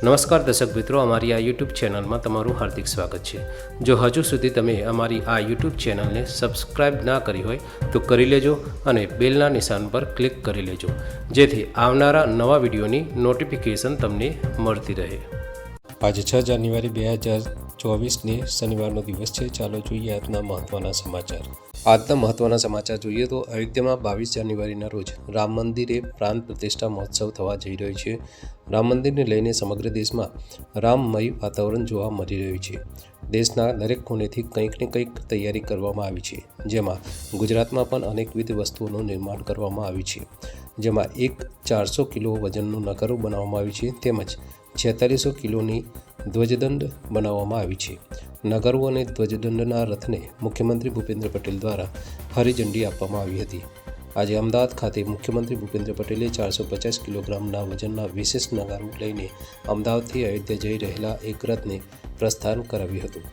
નમસ્કાર દર્શક મિત્રો, અમારી આ યુટ્યુબ ચેનલમાં તમારું હાર્દિક સ્વાગત છે। જો હજુ સુધી તમે અમારી આ યુટ્યુબ ચેનલને સબસ્ક્રાઇબ ના કરી હોય તો કરી લેજો અને બેલના નિશાન પર ક્લિક કરી લેજો, જેથી આવનારા નવા વિડીયોની નોટિફિકેશન તમને મળતી રહે। આજે 6 જાન્યુઆરી 2024ને શનિવારનો દિવસ છે। ચાલો જોઈએ આજના મહત્વના સમાચાર। આજના મહત્વના સમાચાર જોઈએ તો અયોધ્યામાં 22 જાન્યુઆરીના રોજ રામ મંદિરે પ્રાણ પ્રતિષ્ઠા મહોત્સવ થવા જઈ રહ્યો છે। રામ મંદિરને લઈને સમગ્ર દેશમાં રામમય વાતાવરણ જોવા મળી રહ્યું છે। દેશના દરેક ખૂણેથી કંઈક ને કંઈક તૈયારી કરવામાં આવી છે, જેમાં ગુજરાતમાં પણ અનેકવિધ વસ્તુઓનું નિર્માણ કરવામાં આવ્યું છે, જેમાં એક 400 કિલો વજનનું નગારું બનાવવામાં આવ્યું છે, તેમજ 4600 કિલોની ધ્વજદંડ બનાવવામાં આવી છે। નગારું અને ધ્વજદંડના રથને મુખ્યમંત્રી ભૂપેન્દ્ર પટેલ દ્વારા હરીઝંડી આપવામાં આવી હતી। આજે અમદાવાદ ખાતે મુખ્યમંત્રી ભૂપેન્દ્ર પટેલે 450 કિલોગ્રામના વજનના વિશેષ નગારું લઈને અમદાવાદથી અયોધ્યા જઈ રહેલા એક રથને પ્રસ્થાન કરાવ્યું હતું।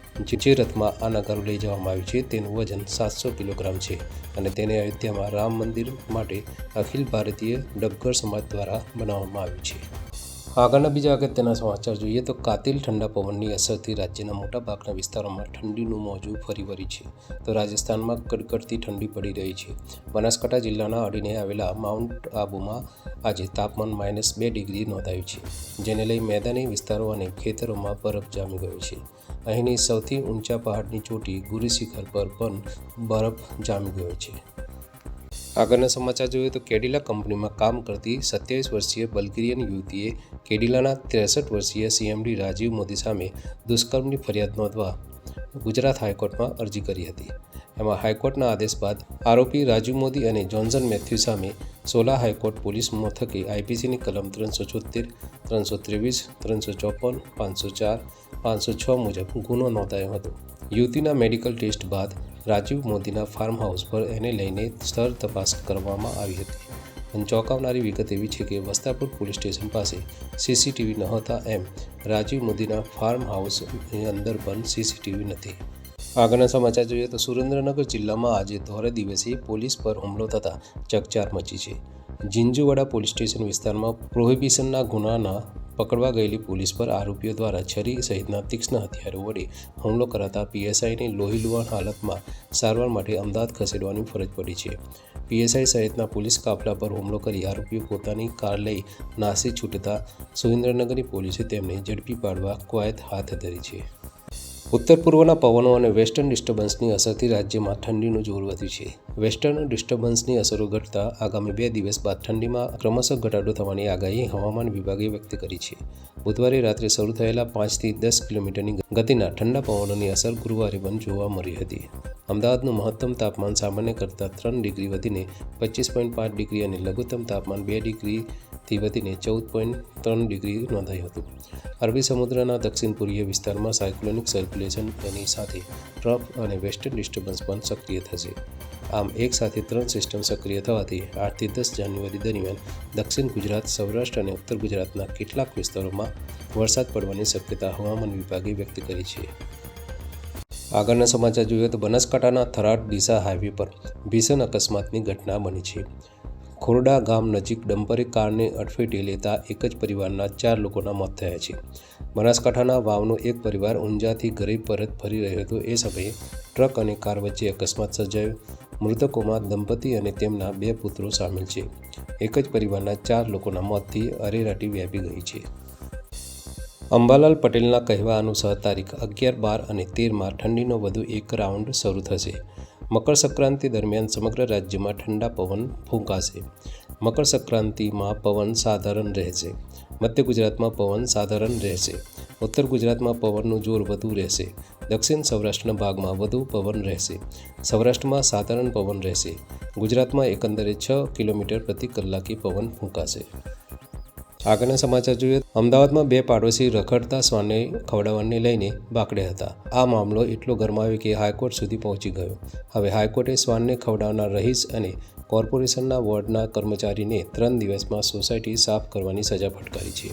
જે રથમાં આ નગારું લઈ જવામાં આવ્યું છે તેનું વજન 700 કિલોગ્રામ છે અને તેને અયોધ્યામાં રામ મંદિર માટે અખિલ ભારતીય ડબગર સમાજ દ્વારા બનાવવામાં આવ્યું છે। આગળના બીજા અગત્યના સમાચાર જોઈએ તો કાતિલ ઠંડા પવનની અસરથી રાજ્યના મોટાભાગના વિસ્તારોમાં ઠંડીનું મોજું ફરી વળ્યું છે। તો રાજસ્થાનમાં કડકડતી ઠંડી પડી રહી છે। બનાસકાંઠા જિલ્લાના અડીને આવેલા માઉન્ટ આબુમાં આજે તાપમાન -2 ડિગ્રી નોંધાયું છે, જેને લઈ મેદાની વિસ્તારો અને ખેતરોમાં બરફ જામી ગયો છે। અહીંની સૌથી ઊંચા પહાડની ચોટી ગુરુ શિખર પર પણ બરફ જામી ગયો છે। આગળના સમાચાર જોઈએ તો કેડિલા કંપનીમાં કામ કરતી 27 વર્ષીય બલ્ગેરિયન યુવતીએ કેડિલાના 63 વર્ષીય સીએમડી રાજીવ મોદી સામે દુષ્કર્મની ફરિયાદ નોંધવા ગુજરાત હાઈકોર્ટમાં અરજી કરી હતી। એમાં હાઈકોર્ટના આદેશ બાદ આરોપી રાજીવ મોદી અને જોન્સન મેથ્યુ સામે સોલા હાઈકોર્ટ પોલીસ મથકે આઈપીસીની કલમ 376, 323, 354, 504, 506 મુજબ ગુનો નોંધાયો હતો। યુવતીના મેડિકલ ટેસ્ટ બાદ રાજીવ મોદીના ફાર્મ હાઉસ પર એને લઈને સ્થળ તપાસ કરવામાં આવી હતી। અને ચોંકાવનારી વિગત એવી છે કે વસ્તાપુર પોલીસ સ્ટેશન પાસે સીસીટીવી નહોતા, એમ રાજીવ મોદીના ફાર્મ હાઉસની અંદર પણ સીસીટીવી નથી। આગળના સમાચાર જોઈએ તો સુરેન્દ્રનગર જિલ્લામાં આજે ધોળે દિવસે પોલીસ પર હુમલો થતાં ચકચાર મચી છે। ઝીંઝુવાડા પોલીસ સ્ટેશન વિસ્તારમાં પ્રોહિબિશનના ગુનાના પકડવા ગયેલી પોલીસ પર આરોપીઓ દ્વારા છરી સહિતના તીક્ષ્ણ હથિયારો વડે હુમલો કરાતા પીએસઆઈને લોહીલુહાણ હાલતમાં સારવાર માટે અમદાવાદ ખસેડવાની ફરજ પડી છે। પીએસઆઈ સહિતના પોલીસ કાફલા પર હુમલો કરી આરોપીઓ પોતાની કાર લઈ નાસી છૂટતા સુરેન્દ્રનગરની પોલીસે તેમને ઝડપી પાડવા કવાયત હાથ ધરી છે। ઉત્તર પૂર્વના પવનો અને વેસ્ટર્ન ડિસ્ટર્બન્સની અસરથી રાજ્યમાં ઠંડીનું જોર વધ્યું છે। વેસ્ટર્ન ડિસ્ટર્બન્સની અસરો ઘટતા આગામી 2 દિવસ બાદ ઠંડીમાં ક્રમશઃ ઘટાડો થવાની આગાહી હવામાન વિભાગે વ્યક્ત કરી છે। બુધવારે રાત્રે શરૂ થયેલા 5 થી 10 કિલોમીટરની ગતિના ઠંડા પવનોની અસર ગુરુવારે પણ જોવા મળી હતી। અમદાવાદનું મહત્તમ તાપમાન સામાન્ય કરતાં 3 ડિગ્રી વધીને 25.5 ડિગ્રી અને લઘુત્તમ તાપમાન 2 ડિગ્રીથી વધીને 14.3 ડિગ્રી નોંધાયું હતું। અરબી સમુદ્રના દક્ષિણ પૂર્વીય વિસ્તારમાં સાયક્લોનિક સર્ક્યુલેશનની સાથે ટ્રફ અને વેસ્ટર્ન ડિસ્ટર્બન્સ પણ સક્રિય થશે। આમ એક સાથે 3 સિસ્ટમ સક્રિય થવાથી 8 થી 10 જાન્યુઆરી દરમિયાન દક્ષિણ ગુજરાત, સૌરાષ્ટ્ર અને ઉત્તર ગુજરાતના કેટલાક વિસ્તારોમાં વરસાદ પડવાની શક્યતા હવામાન વિભાગે વ્યક્ત કરી છે। આગળના સમાચાર જોઈએ તો બનાસકાંઠાના થરાદ ડીસા હાઈવે પર ભીષણ અકસ્માતની ઘટના બની છે। ખોરડા ગામ નજીક ડમ્પરે કારને અડફેટે લેતા એક જ પરિવારના 4 લોકોના મોત થયા છે। બનાસકાંઠાના વાવનો એક પરિવાર ઊંઝાથી ઘરે પરત ફરી રહ્યો હતો। એ સમયે ટ્રક અને કાર વચ્ચે અકસ્માત સર્જાયો। મૃતકોમાં દંપતી અને તેમના 2 પુત્રો સામેલ છે। એક જ પરિવારના 4 લોકોના મોતથી અરેરાટી વ્યાપી ગઈ છે। અંબાલાલ પટેલના કહેવા અનુસાર તારીખ 11, 12 અને 13માં ઠંડીનો વધુ એક રાઉન્ડ શરૂ થશે। મકર સંક્રાંતિ દરમિયાન સમગ્ર રાજ્યમાં ઠંડા પવન ફૂંકાશે। મકર સંક્રાંતિમાં પવન સાધારણ રહેશે। મધ્ય ગુજરાતમાં પવન સાધારણ રહેશે। ઉત્તર ગુજરાતમાં પવનનું જોર વધુ રહેશે। દક્ષિણ સૌરાષ્ટ્રના ભાગમાં વધુ પવન રહેશે। સૌરાષ્ટ્રમાં સાધારણ પવન રહેશે। ગુજરાતમાં એકંદરે 6 કિલોમીટર પ્રતિ કલાકે પવન ફૂંકાશે। આગળના સમાચાર જોઈએ અમદાવાદમાં 2 પાડોશી રખડતા શ્વાનને ખવડાવવાને લઈને બાકડ્યા હતા। આ મામલો એટલો ગરમાયો કે હાઈકોર્ટ સુધી પહોંચી ગયો। હવે હાઈકોર્ટે શ્વાનને ખવડાવનાર રહીશ અને કોર્પોરેશનના વોર્ડના કર્મચારીને 3 દિવસમાં સોસાયટી સાફ કરવાની સજા ફટકારી છે।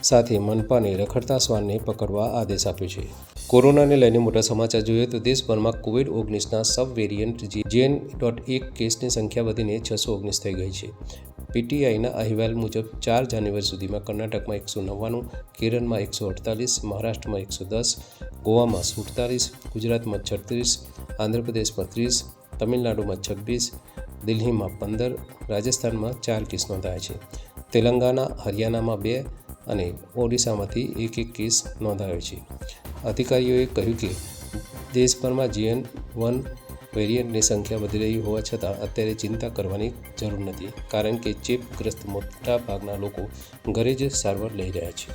સાથે મનપાને રખડતા શ્વાનને પકડવા આદેશ આપ્યો છે. કોરોનાને લઈને મોટા સમાચાર જોઈએ તો દેશભરમાં કોવિડ-19ના સબ વેરિયન્ટ JN.1 કેસની સંખ્યા વધીને 619 થઈ ગઈ છે. પીટીઆઈના અહેવાલ મુજબ 4 જાન્યુઆરી સુધીમાં કર્ણાટકમાં 199, કેરળમાં 148, મહારાષ્ટ્રમાં 110, ગોવામાં 47, ગુજરાતમાં 36, આંધ્રપ્રદેશમાં 30, તમિલનાડુમાં 26, દિલ્હીમાં 15, રાજસ્થાનમાં 4 કેસ નોંધાયા છે. તેલંગાણા, હરિયાણામાં 2 અને ઓડિશામાંથી 1 કેસ નોંધાયો છે. અધિકારીઓએ કહ્યું કે દેશભરમાં JN.1 વેરિયન્ટની સંખ્યા વધી રહી હોવા છતાં અત્યારે ચિંતા કરવાની જરૂર નથી, કારણ કે ચેપગ્રસ્ત મોટાભાગના લોકો ઘરે જ સારવાર લઈ રહ્યા છે.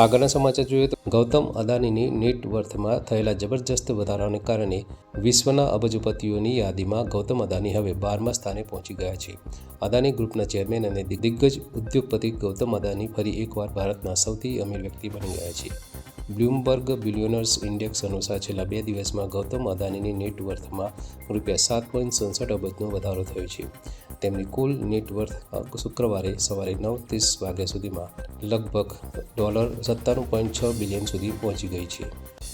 આગળના સમાચાર જોઈએ તો ગૌતમ અદાનીની નેટ વર્થમાં થયેલા જબરજસ્ત વધારાને કારણે વિશ્વના અબજોપતિઓની યાદીમાં ગૌતમ અદાની હવે 12મા સ્થાને પહોંચી ગયા છે. અદાની ગ્રુપના ચેરમેન અને દિગ્ગજ ઉદ્યોગપતિ ગૌતમ અદાની ફરી એકવાર ભારતના સૌથી અમીર વ્યક્તિ બની ગયા છે. બ્લૂમબર્ગ બિલિયનર્સ ઇન્ડેક્સ અનુસાર છેલ્લા 2 દિવસમાં ગૌતમ અદાનીની નેટ વર્થમાં ₹7.67 અબજનો વધારો થયો છે. તેમની કુલ નેટ વર્થ શુક્રવારે સવારે 9:30 વાગ્યા સુધીમાં લગભગ $97.6 બિલિયન સુધી પહોંચી ગઈ છે.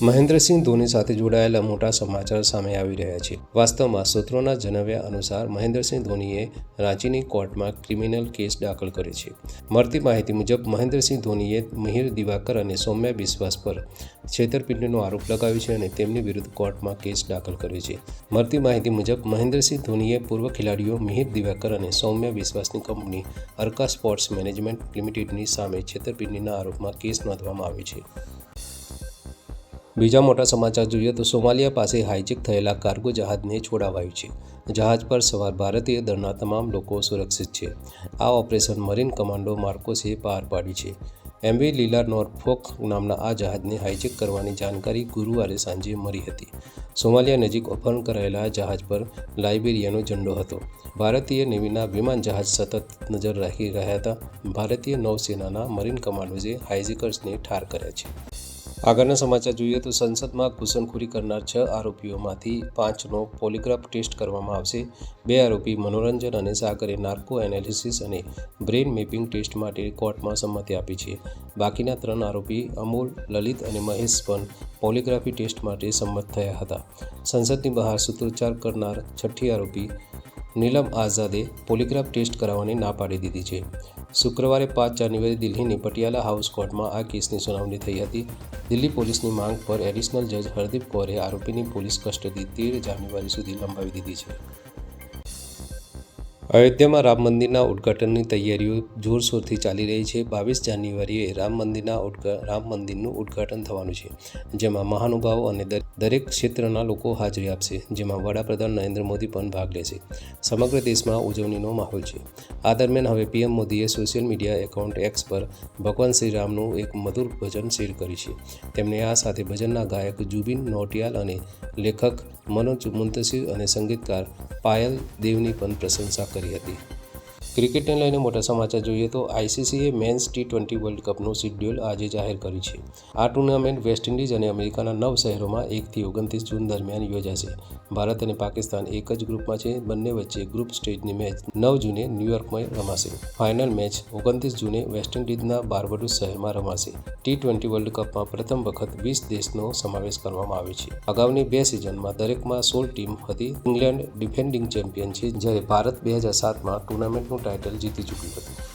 મહેન્દ્રસિંહ ધોની સાથે જોડાયેલા મોટા સમાચાર સામે આવી રહ્યા છે. વાસ્તવમાં સૂત્રોના જણાવ્યા અનુસાર મહેન્દ્રસિંહ ધોનીએ રાંચીની કોર્ટમાં ક્રિમિનલ કેસ દાખલ કર્યો છે. મળતી માહિતી મુજબ મહેન્દ્રસિંહ ધોનીએ મિહિર દિવાકર અને સૌમ્યા બિસ્વાસ પર છેતરપિંડીનો આરોપ લગાવ્યો છે અને તેમની વિરુદ્ધ કોર્ટમાં કેસ દાખલ કર્યો છે. મળતી માહિતી મુજબ મહેન્દ્રસિંહ ધોનીએ પૂર્વ ખેલાડીઓ મિહિર દિવાકર અને સૌમ્યા બિસ્વાસની કંપની અર્કા સ્પોર્ટ્સ મેનેજમેન્ટ લિમિટેડની સામે છેતરપિંડીના આરોપમાં કેસ નોંધવામાં આવ્યો છે. બીજા મોટા સમાચાર જોઈએ તો સોમાલિયા પાસે હાઇજેક થયેલા કાર્ગો જહાજને છોડાવાયું છે. જહાજ પર સવાર ભારતીય દળના તમામ લોકો સુરક્ષિત છે. આ ઓપરેશન મરીન કમાન્ડો માર્કોસે પાર પાડી છે. MV લીલા નોર્ફોક નામના આ જહાજને હાઇજેક કરવાની જાણકારી ગુરુવારે સાંજે મળી હતી. સોમાલિયા નજીક અપહરણ કરાયેલા જહાજ પર લાઇબેરિયાનો ઝંડો હતો. ભારતીય નેવીના વિમાન જહાજ સતત નજર રાખી રહ્યા હતા. ભારતીય નૌસેનાના મરીન કમાન્ડોએ હાઇજેકર્સને ઠાર કર્યા છે. આગળના સમાચાર જોઈએ તો સંસદમાં ઘૂસણખોરી કરનાર 6 આરોપીઓમાંથી 5નો પોલીગ્રાફ ટેસ્ટ કરવામાં આવશે. 2 આરોપી મનોરંજન અને સાગરે નાર્કો એનાલિસિસ અને બ્રેઇન મેપિંગ ટેસ્ટ માટે કોર્ટમાં સંમતિ આપી છે. બાકીના 3 આરોપી અમોલ, લલિત અને મહેશ પણ પોલીગ્રાફી ટેસ્ટ માટે સંમત થયા હતા. સંસદની બહાર સૂત્રોચ્ચાર કરનાર 6ઠ્ઠી આરોપી નીલમ આઝાદે પોલીગ્રાફ ટેસ્ટ કરાવવાની ના પાડી દીધી છે. શુક્રવારે 5 જાન્યુઆરી દિલ્હીની પટિયાલા હાઉસ કોર્ટમાં આ કેસની સુનાવણી થઈ હતી. દિલ્હી પોલીસની માંગ પર એડિશનલ જજ હરદીપ કૌરે આરોપીની પોલીસ કસ્ટડી 13 જાન્યુઆરી સુધી લંબાવી દીધી છે. અયોધ્યામાં રામ મંદિરના ઉદ્ઘાટનની તૈયારીઓ જોરશોરથી ચાલી રહી છે. 22 જાન્યુઆરીએ રામ મંદિરનું ઉદ્ઘાટન થવાનું છે, જેમાં મહાનુભાવો અને દરેક ક્ષેત્રના લોકો હાજરી આપશે, જેમાં વડાપ્રધાન નરેન્દ્ર મોદી પણ ભાગ લેશે. સમગ્ર દેશમાં ઉજવણીનો માહોલ છે. આ દરમિયાન હવે PM મોદીએ સોશિયલ મીડિયા એકાઉન્ટ X પર ભગવાન શ્રી રામનું એક મધુર ભજન શેર કર્યું છે. તેમણે આ સાથે ભજનના ગાયક જુબિન નૌટિયાલ અને લેખક મનોજ મુંતશિર અને સંગીતકાર પાયલ દેવની પણ પ્રશંસા કરી હતી. ક્રિકેટને લઈને મોટા સમાચાર જોઈએ તો ICCએ મેન્સ T20 વર્લ્ડ કપનું શિડ્યુલ આજે જાહેર કર્યું છે. આ ટુર્નામેન્ટ વેસ્ટ ઇન્ડિઝ અને અમેરિકાના 9 શહેરોમાં 1 થી 29 જૂન દરમિયાન યોજાશે. ભારત અને પાકિસ્તાન એક જ ગ્રુપમાં છે. બંને વચ્ચે ગ્રુપ સ્ટેજની મેચ 9 જૂને ન્યૂયોર્કમાં રમાશે. ફાઇનલ મેચ 29 જૂને વેસ્ટ ઇન્ડિઝના બાર્બડોસ શહેરમાં રમાશે. T20 વર્લ્ડ કપમાં પ્રથમ વખત 20 દેશનો સમાવેશ કરવામાં આવ્યો છે. અગાઉની 2 સિઝનમાં દરેકમાં 16 ટીમ હતી. ઇંગ્લેન્ડ ડિફેન્ડિંગ ચેમ્પિયન છે, જ્યારે ભારત 2007માં ટુર્નામેન્ટનું ટાઇટલ જીતી ચૂક્યું હતું.